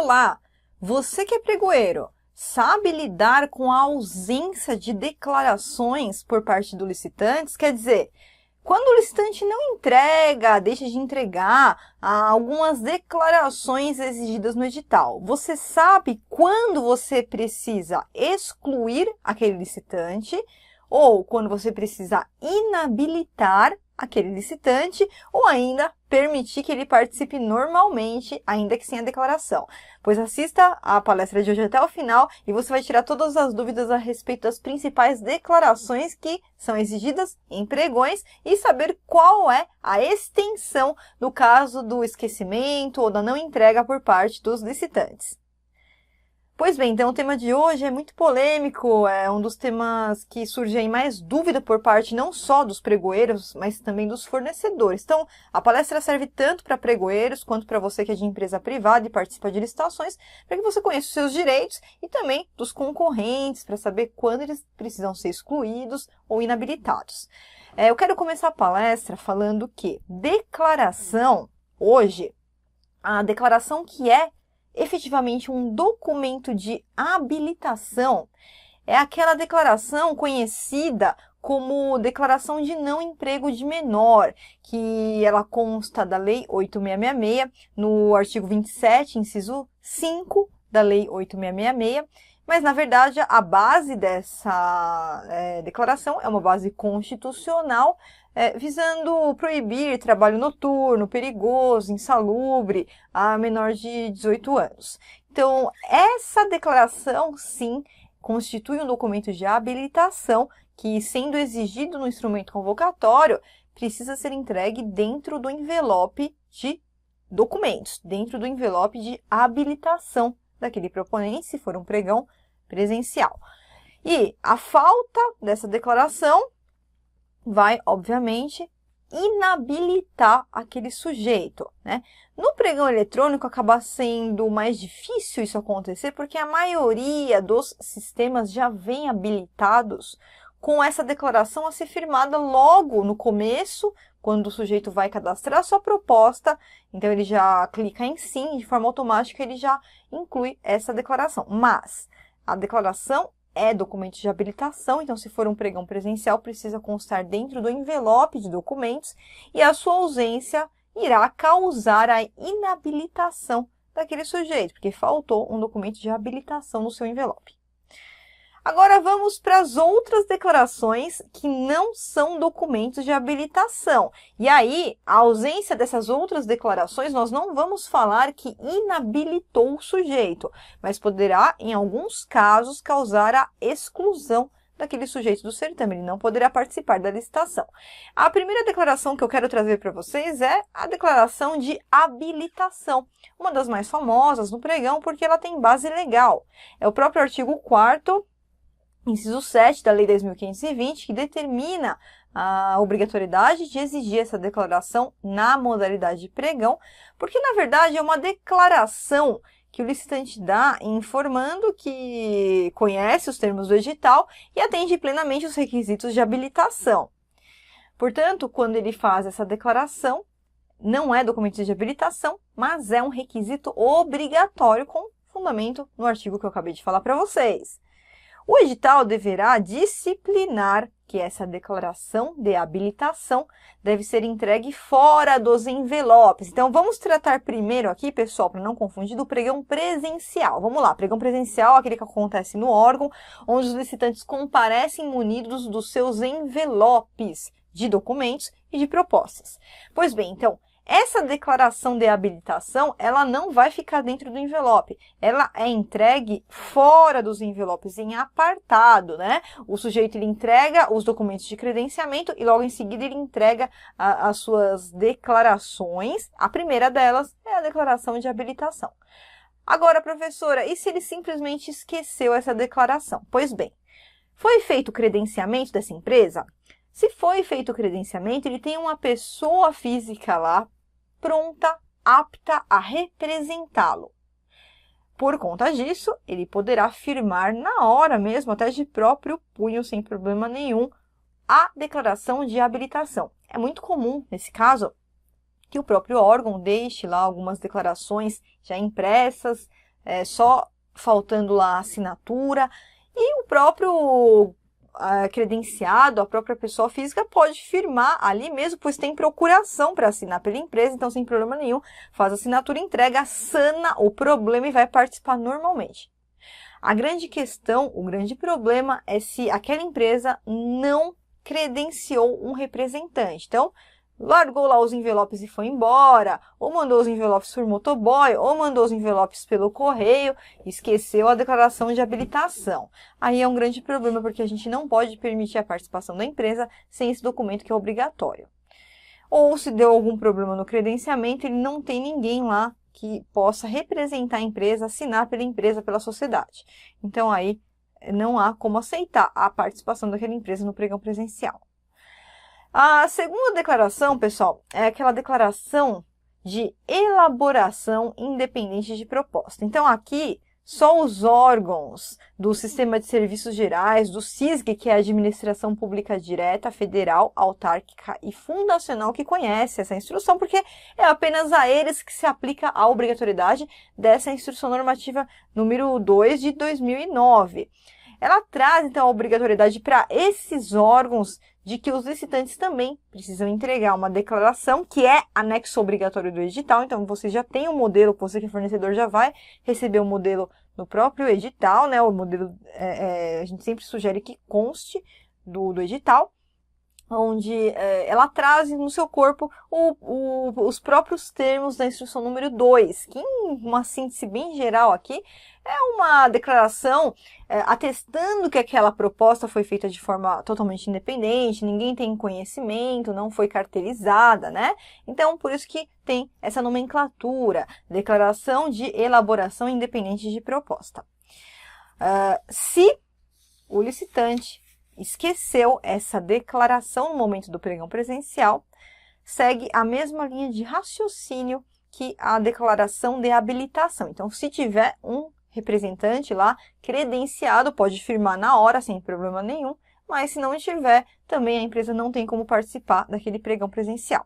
Olá! Você que é pregoeiro, sabe lidar com a ausência de declarações por parte do licitante? Quer dizer, quando o licitante não entrega, deixa de entregar algumas declarações exigidas no edital, você sabe quando você precisa excluir aquele licitante ou quando você precisa inabilitar aquele licitante ou ainda permitir que ele participe normalmente, ainda que sem a declaração. Pois assista a palestra de hoje até o final e você vai tirar todas as dúvidas a respeito das principais declarações que são exigidas em pregões e saber qual é a extensão no caso do esquecimento ou da não entrega por parte dos licitantes. Pois bem, então o tema de hoje é muito polêmico, é um dos temas que surge aí mais dúvida por parte não só dos pregoeiros, mas também dos fornecedores. Então, a palestra serve tanto para pregoeiros quanto para você que é de empresa privada e participa de licitações, para que você conheça os seus direitos e também dos concorrentes, para saber quando eles precisam ser excluídos ou inabilitados. Eu quero começar a palestra falando que declaração, hoje, a declaração que é efetivamente um documento de habilitação é aquela declaração conhecida como declaração de não emprego de menor, que ela consta da Lei 8.666, no artigo 27, inciso 5 da Lei 8.666, mas, na verdade, a base dessa declaração é uma base constitucional, visando proibir trabalho noturno, perigoso, insalubre, a menor de 18 anos. Então, essa declaração, sim, constitui um documento de habilitação que, sendo exigido no instrumento convocatório, precisa ser entregue dentro do envelope de documentos, dentro do envelope de habilitação daquele proponente, se for um pregão presencial. E a falta dessa declaração vai, obviamente, inabilitar aquele sujeito, né? No pregão eletrônico acaba sendo mais difícil isso acontecer, porque a maioria dos sistemas já vem habilitados com essa declaração a ser firmada logo no começo, quando o sujeito vai cadastrar a sua proposta, então ele já clica em sim, de forma automática ele já inclui essa declaração. Mas a declaração é documento de habilitação, então se for um pregão presencial, precisa constar dentro do envelope de documentos e a sua ausência irá causar a inabilitação daquele sujeito, porque faltou um documento de habilitação no seu envelope. Agora vamos para as outras declarações que não são documentos de habilitação. E aí, a ausência dessas outras declarações, nós não vamos falar que inabilitou o sujeito, mas poderá, em alguns casos, causar a exclusão daquele sujeito do certame. Ele não poderá participar da licitação. A primeira declaração que eu quero trazer para vocês é a declaração de habilitação. Uma das mais famosas no pregão, porque ela tem base legal. É o próprio artigo 4º, inciso 7 da Lei 10.520, que determina a obrigatoriedade de exigir essa declaração na modalidade de pregão, porque, na verdade, é uma declaração que o licitante dá informando que conhece os termos do edital e atende plenamente os requisitos de habilitação. Portanto, quando ele faz essa declaração, não é documento de habilitação, mas é um requisito obrigatório com fundamento no artigo que eu acabei de falar para vocês. O edital deverá disciplinar que essa declaração de habilitação deve ser entregue fora dos envelopes. Então, vamos tratar primeiro aqui, pessoal, para não confundir, do pregão presencial. Vamos lá, pregão presencial, aquele que acontece no órgão, onde os licitantes comparecem munidos dos seus envelopes de documentos e de propostas. Pois bem, então, essa declaração de habilitação, ela não vai ficar dentro do envelope. Ela é entregue fora dos envelopes, em apartado, né? O sujeito, ele entrega os documentos de credenciamento e logo em seguida ele entrega as suas declarações. A primeira delas é a declaração de habilitação. Agora, professora, e se ele simplesmente esqueceu essa declaração? Pois bem, foi feito o credenciamento dessa empresa? Se foi feito o credenciamento, ele tem uma pessoa física lá, pronta, apta a representá-lo. Por conta disso, ele poderá firmar na hora mesmo, até de próprio punho, sem problema nenhum, a declaração de habilitação. É muito comum, nesse caso, que o próprio órgão deixe lá algumas declarações já impressas, só faltando lá a assinatura, e o próprio credenciado, a própria pessoa física pode firmar ali mesmo, pois tem procuração para assinar pela empresa, então sem problema nenhum, faz a assinatura, entrega, sana o problema e vai participar normalmente. A grande questão, o grande problema é se aquela empresa não credenciou um representante. Então, largou lá os envelopes e foi embora, ou mandou os envelopes por motoboy, ou mandou os envelopes pelo correio, esqueceu a declaração de habilitação. Aí é um grande problema, porque a gente não pode permitir a participação da empresa sem esse documento que é obrigatório. Ou se deu algum problema no credenciamento, ele não tem ninguém lá que possa representar a empresa, assinar pela empresa, pela sociedade. Então aí não há como aceitar a participação daquela empresa no pregão presencial. A segunda declaração, pessoal, é aquela declaração de elaboração independente de proposta. Então, aqui, só os órgãos do Sistema de Serviços Gerais, do SISG, que é a Administração Pública Direta, Federal, Autárquica e Fundacional, que conhece essa instrução, porque é apenas a eles que se aplica a obrigatoriedade dessa Instrução Normativa número 2 de 2009. Ela traz, então, a obrigatoriedade para esses órgãos de que os licitantes também precisam entregar uma declaração, que é anexo obrigatório do edital. Então, você já tem um modelo, você que é fornecedor já vai receber o modelo no próprio edital, né? O modelo, a gente sempre sugere que conste do edital, onde ela traz no seu corpo os próprios termos da instrução número 2, que em uma síntese bem geral aqui, é uma declaração atestando que aquela proposta foi feita de forma totalmente independente, ninguém tem conhecimento, não foi carteirizada, né? Então, por isso que tem essa nomenclatura, declaração de elaboração independente de proposta. Se o licitante esqueceu essa declaração no momento do pregão presencial, segue a mesma linha de raciocínio que a declaração de habilitação. Então, se tiver um representante lá credenciado, pode firmar na hora, sem problema nenhum, mas se não tiver, também a empresa não tem como participar daquele pregão presencial.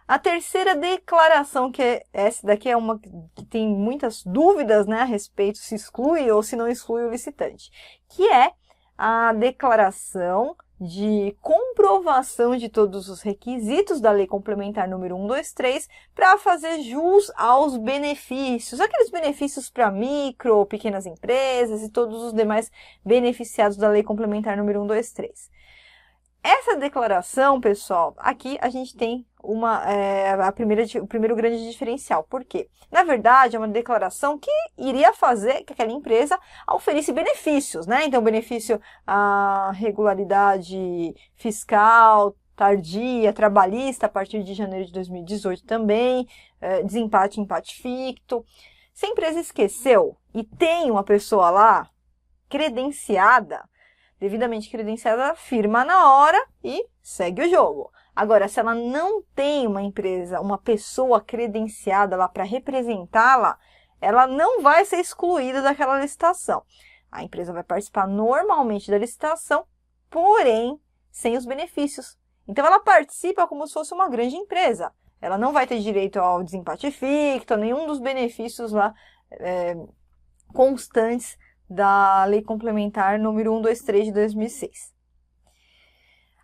A terceira declaração, essa daqui é uma que tem muitas dúvidas, né, a respeito se exclui ou se não exclui o licitante, que é a declaração de comprovação de todos os requisitos da Lei Complementar número 123 para fazer jus aos benefícios, aqueles benefícios para micro, pequenas empresas e todos os demais beneficiados da Lei Complementar número 123. Essa declaração, pessoal, aqui a gente tem o primeiro grande diferencial. Por quê? Na verdade, é uma declaração que iria fazer que aquela empresa ofereça benefícios, né? Então, benefício à regularidade fiscal, tardia, trabalhista, a partir de janeiro de 2018 também, desempate, empate ficto. Se a empresa esqueceu e tem uma pessoa lá credenciada, devidamente credenciada, firma na hora e segue o jogo. Agora, se ela não tem uma empresa, uma pessoa credenciada lá para representá-la, ela não vai ser excluída daquela licitação. A empresa vai participar normalmente da licitação, porém, sem os benefícios. Então, ela participa como se fosse uma grande empresa. Ela não vai ter direito ao desempate ficto, a nenhum dos benefícios lá constantes da Lei Complementar número 123 de 2006.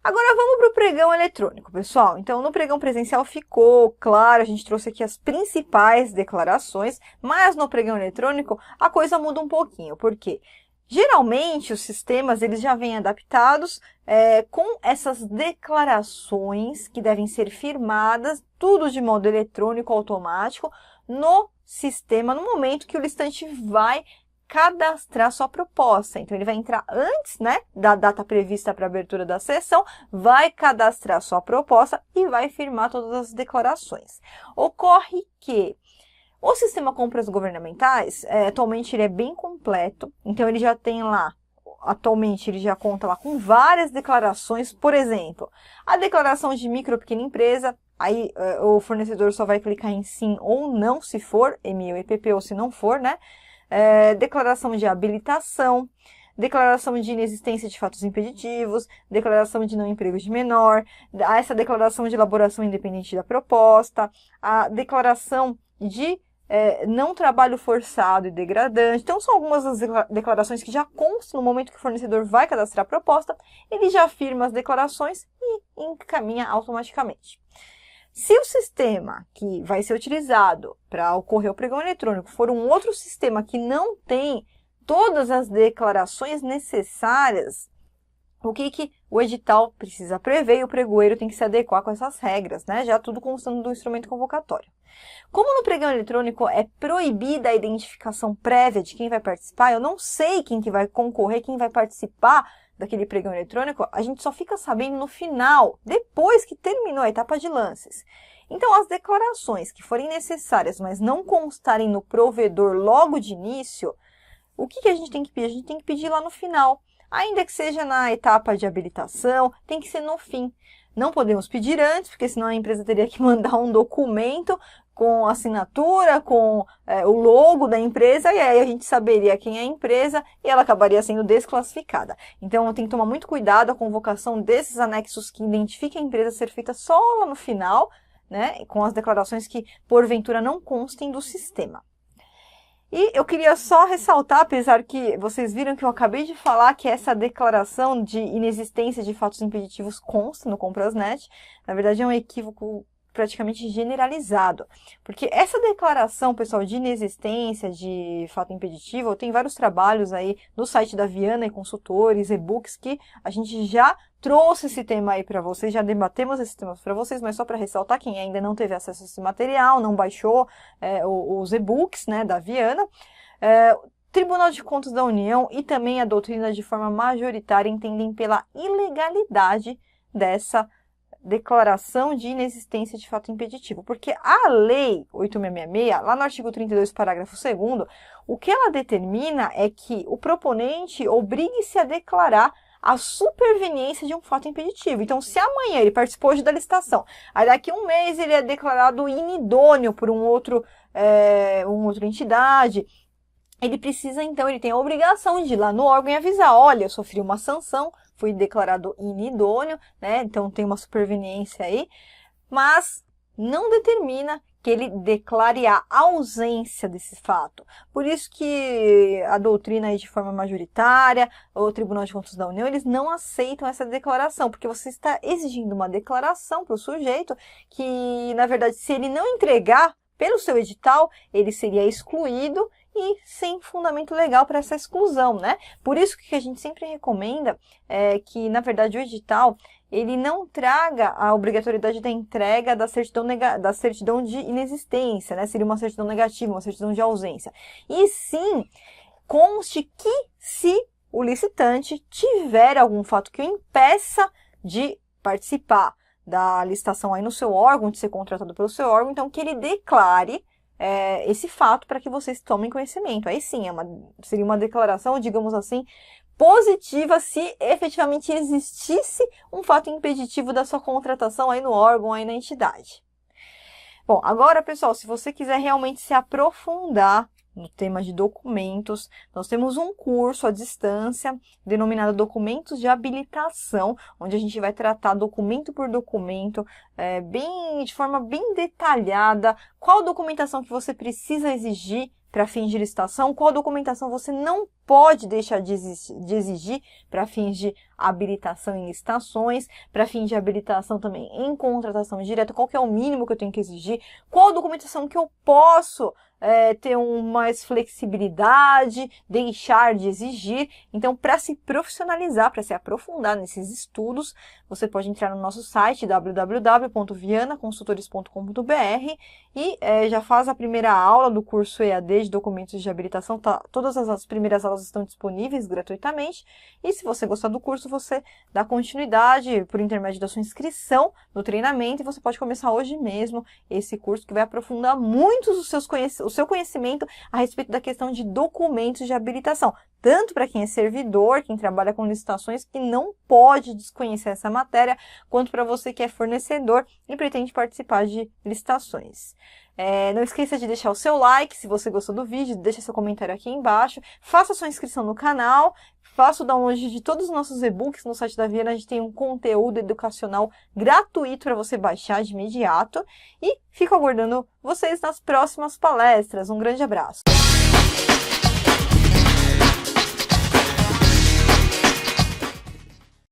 Agora vamos para o pregão eletrônico, pessoal. Então, no pregão presencial ficou claro, a gente trouxe aqui as principais declarações, mas no pregão eletrônico a coisa muda um pouquinho. Por quê? Geralmente, os sistemas eles já vêm adaptados com essas declarações que devem ser firmadas, tudo de modo eletrônico, automático, no sistema, no momento que o licitante vai cadastrar sua proposta. Então, ele vai entrar antes, né, da data prevista para a abertura da sessão, vai cadastrar sua proposta e vai firmar todas as declarações. Ocorre que o sistema compras governamentais, atualmente, ele é bem completo. Então, ele já tem lá, atualmente, ele já conta lá com várias declarações. Por exemplo, a declaração de micro ou pequena empresa. Aí, o fornecedor só vai clicar em sim ou não, se for, ME ou EPP, ou se não for, né? Declaração de habilitação, declaração de inexistência de fatos impeditivos, declaração de não emprego de menor, essa declaração de elaboração independente da proposta, a declaração de não trabalho forçado e degradante. Então, são algumas das declarações que já constam no momento que o fornecedor vai cadastrar a proposta, ele já firma as declarações e encaminha automaticamente. Se o sistema que vai ser utilizado para ocorrer o pregão eletrônico for um outro sistema que não tem todas as declarações necessárias, o que o edital precisa prever e o pregoeiro tem que se adequar com essas regras, né? Já tudo constando do instrumento convocatório. Como no pregão eletrônico é proibida a identificação prévia de quem vai participar, eu não sei quem que vai concorrer, quem vai participar daquele pregão eletrônico, a gente só fica sabendo no final, depois que terminou a etapa de lances. Então, as declarações que forem necessárias, mas não constarem no provedor logo de início, o que a gente tem que pedir? A gente tem que pedir lá no final. Ainda que seja na etapa de habilitação, tem que ser no fim. Não podemos pedir antes, porque senão a empresa teria que mandar um documento com assinatura, com o logo da empresa, e aí a gente saberia quem é a empresa e ela acabaria sendo desclassificada. Então, tem que tomar muito cuidado, a convocação desses anexos que identifiquem a empresa ser feita só lá no final, né, com as declarações que, porventura, não constem do sistema. E eu queria só ressaltar, apesar que vocês viram que eu acabei de falar que essa declaração de inexistência de fatos impeditivos consta no Comprasnet, na verdade é um equívoco praticamente generalizado. Porque essa declaração, pessoal, de inexistência de fato impeditivo, tem vários trabalhos aí no site da Viana e consultores, e-books, que a gente já trouxe esse tema aí para vocês, já debatemos esse tema para vocês, mas só para ressaltar, quem ainda não teve acesso a esse material, não baixou os e-books, né, da Viana, o Tribunal de Contas da União e também a doutrina de forma majoritária entendem pela ilegalidade dessa declaração de inexistência de fato impeditivo, porque a Lei 8.666, lá no artigo 32, parágrafo 2º, o que ela determina é que o proponente obrigue-se a declarar a superveniência de um fato impeditivo. Então, se amanhã ele participou hoje da licitação, aí daqui a um mês ele é declarado inidôneo por uma outra entidade, ele precisa, então, ele tem a obrigação de ir lá no órgão e avisar, olha, eu sofri uma sanção, fui declarado inidôneo, né? Então tem uma superveniência aí, mas não determina que ele declare a ausência desse fato. Por isso que a doutrina aí de forma majoritária, o Tribunal de Contas da União, eles não aceitam essa declaração, porque você está exigindo uma declaração para o sujeito que, na verdade, se ele não entregar pelo seu edital, ele seria excluído e sem fundamento legal para essa exclusão, né? Por isso que a gente sempre recomenda que, na verdade, o edital ele não traga a obrigatoriedade da entrega da certidão de inexistência, né? Seria uma certidão negativa, uma certidão de ausência. E sim, conste que se o licitante tiver algum fato que o impeça de participar da licitação aí no seu órgão, de ser contratado pelo seu órgão, então que ele declare esse fato para que vocês tomem conhecimento. Aí sim, seria uma declaração, digamos assim, positiva se efetivamente existisse um fato impeditivo da sua contratação aí no órgão, aí na entidade. Bom, agora, pessoal, se você quiser realmente se aprofundar no tema de documentos, nós temos um curso à distância denominado Documentos de Habilitação, onde a gente vai tratar documento por documento, de forma bem detalhada, qual documentação que você precisa exigir para fins de licitação, qual documentação você não pode deixar de exigir para fins de habilitação em licitações, para fins de habilitação também em contratação direta, qual que é o mínimo que eu tenho que exigir, qual documentação que eu posso ter mais flexibilidade, deixar de exigir. Então, para se profissionalizar, para se aprofundar nesses estudos, você pode entrar no nosso site www.vianaconsultores.com.br e já faz a primeira aula do curso EAD de documentos de habilitação. Todas as primeiras aulas estão disponíveis gratuitamente. E se você gostar do curso, você dá continuidade por intermédio da sua inscrição no treinamento e você pode começar hoje mesmo esse curso que vai aprofundar muito o seu conhecimento a respeito da questão de documentos de habilitação, tanto para quem é servidor, quem trabalha com licitações, que não pode desconhecer essa matéria, quanto para você que é fornecedor e pretende participar de licitações. Não esqueça de deixar o seu like se você gostou do vídeo, deixa seu comentário aqui embaixo, faça sua inscrição no canal, faça o download de todos os nossos e-books no site da Viana, a gente tem um conteúdo educacional gratuito para você baixar de imediato e fico aguardando vocês nas próximas palestras. Um grande abraço!